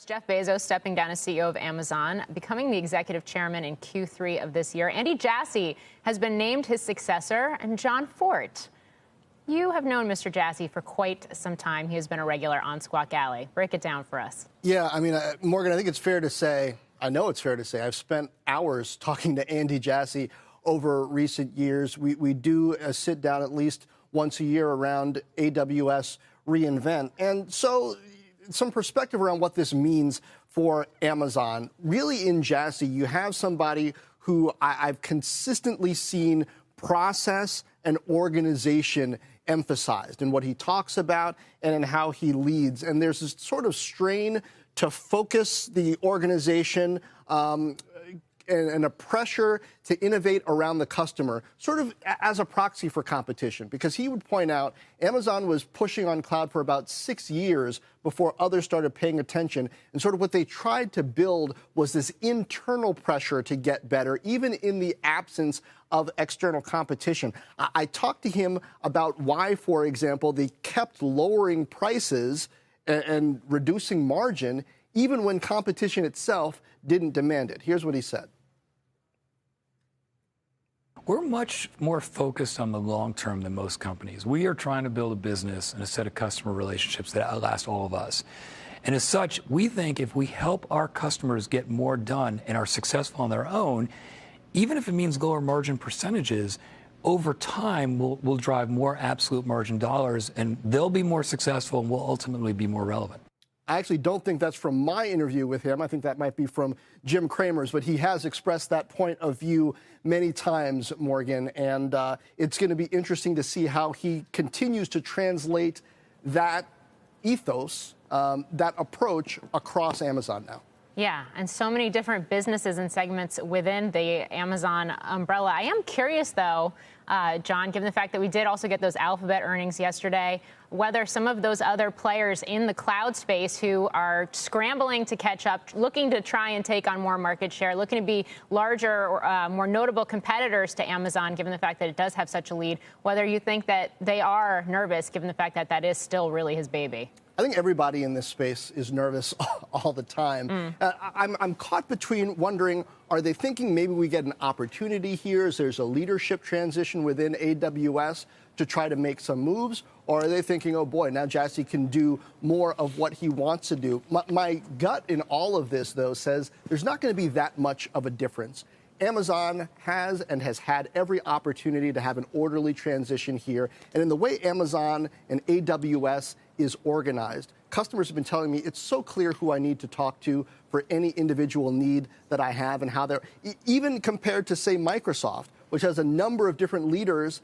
Jeff Bezos stepping down as CEO of Amazon, becoming the executive chairman in Q3 of this year. Andy Jassy has been named his successor, and John Fort. You have known Mr. Jassy for quite some time. He has been a regular on Squawk Alley. Break it down for us. Yeah, I mean, Morgan, I think it's fair to say, I know it's fair to say, I've spent hours talking to Andy Jassy over recent years. We do a sit down at least once a year around AWS reInvent. And so some perspective around what this means for Amazon. Really, in Jassy, you have somebody who I've consistently seen process and organization emphasized in what he talks about and in how he leads. And there's this sort of strain to focus the organization and a pressure to innovate around the customer, sort of as a proxy for competition. Because he would point out Amazon was pushing on cloud for about 6 years before others started paying attention. And sort of what they tried to build was this internal pressure to get better, even in the absence of external competition. I talked to him about why, for example, they kept lowering prices and reducing margin, even when competition itself didn't demand it. Here's what he said. We're much more focused on the long term than most companies. We are trying to build a business and a set of customer relationships that outlast all of us. And as such, we think if we help our customers get more done and are successful on their own, even if it means lower margin percentages, over time we'll drive more absolute margin dollars, and they'll be more successful and we'll ultimately be more relevant. I actually don't think that's from my interview with him. I think that might be from Jim Cramer's, but he has expressed that point of view many times, Morgan, and it's going to be interesting to see how he continues to translate that ethos, that approach across Amazon now. Yeah, and so many different businesses and segments within the Amazon umbrella. I am curious, though, John, given the fact that we did also get those Alphabet earnings yesterday, whether some of those other players in the cloud space who are scrambling to catch up, looking to try and take on more market share, looking to be larger or more notable competitors to Amazon, given the fact that it does have such a lead, whether you think that they are nervous, given the fact that that is still really his baby. I think everybody in this space is nervous all the time. I'm caught between wondering, are they thinking maybe we get an opportunity here as there's a leadership transition within AWS to try to make some moves? Or are they thinking, oh boy, now Jassy can do more of what he wants to do? My gut in all of this, though, says there's not going to be that much of a difference. Amazon has and has had every opportunity to have an orderly transition here. And in the way Amazon and AWS is organized, customers have been telling me it's so clear who I need to talk to for any individual need that I have and how they're, even compared to, say, Microsoft, which has a number of different leaders,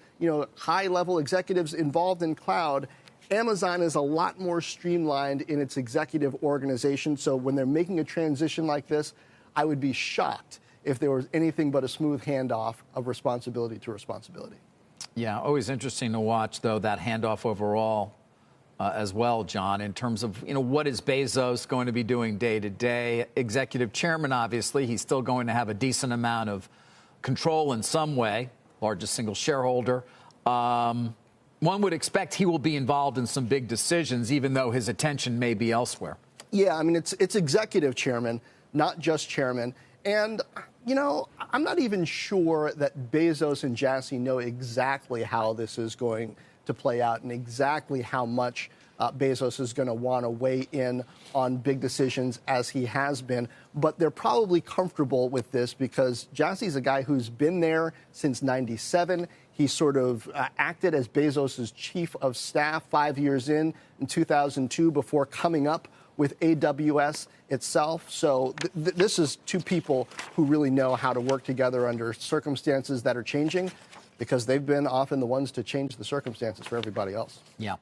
high-level executives involved in cloud. Amazon is a lot more streamlined in its executive organization. So when they're making a transition like this, I would be shocked if there was anything but a smooth handoff of responsibility to responsibility. Yeah, always interesting to watch, though, that handoff overall as well, John, in terms of, what is Bezos going to be doing day to day? Executive chairman, obviously, he's still going to have a decent amount of control in some way, largest single shareholder. One would expect he will be involved in some big decisions, even though his attention may be elsewhere. Yeah, I mean, it's executive chairman, not just chairman. And, I'm not even sure that Bezos and Jassy know exactly how this is going to play out and exactly how much Bezos is going to want to weigh in on big decisions as he has been. But they're probably comfortable with this because Jassy's a guy who's been there since '97. He sort of acted as Bezos' chief of staff 5 years in 2002 before coming up with AWS itself. So this is two people who really know how to work together under circumstances that are changing, because they've been often the ones to change the circumstances for everybody else. Yeah.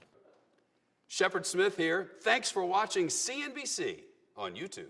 Shepard Smith here. Thanks for watching CNBC on YouTube.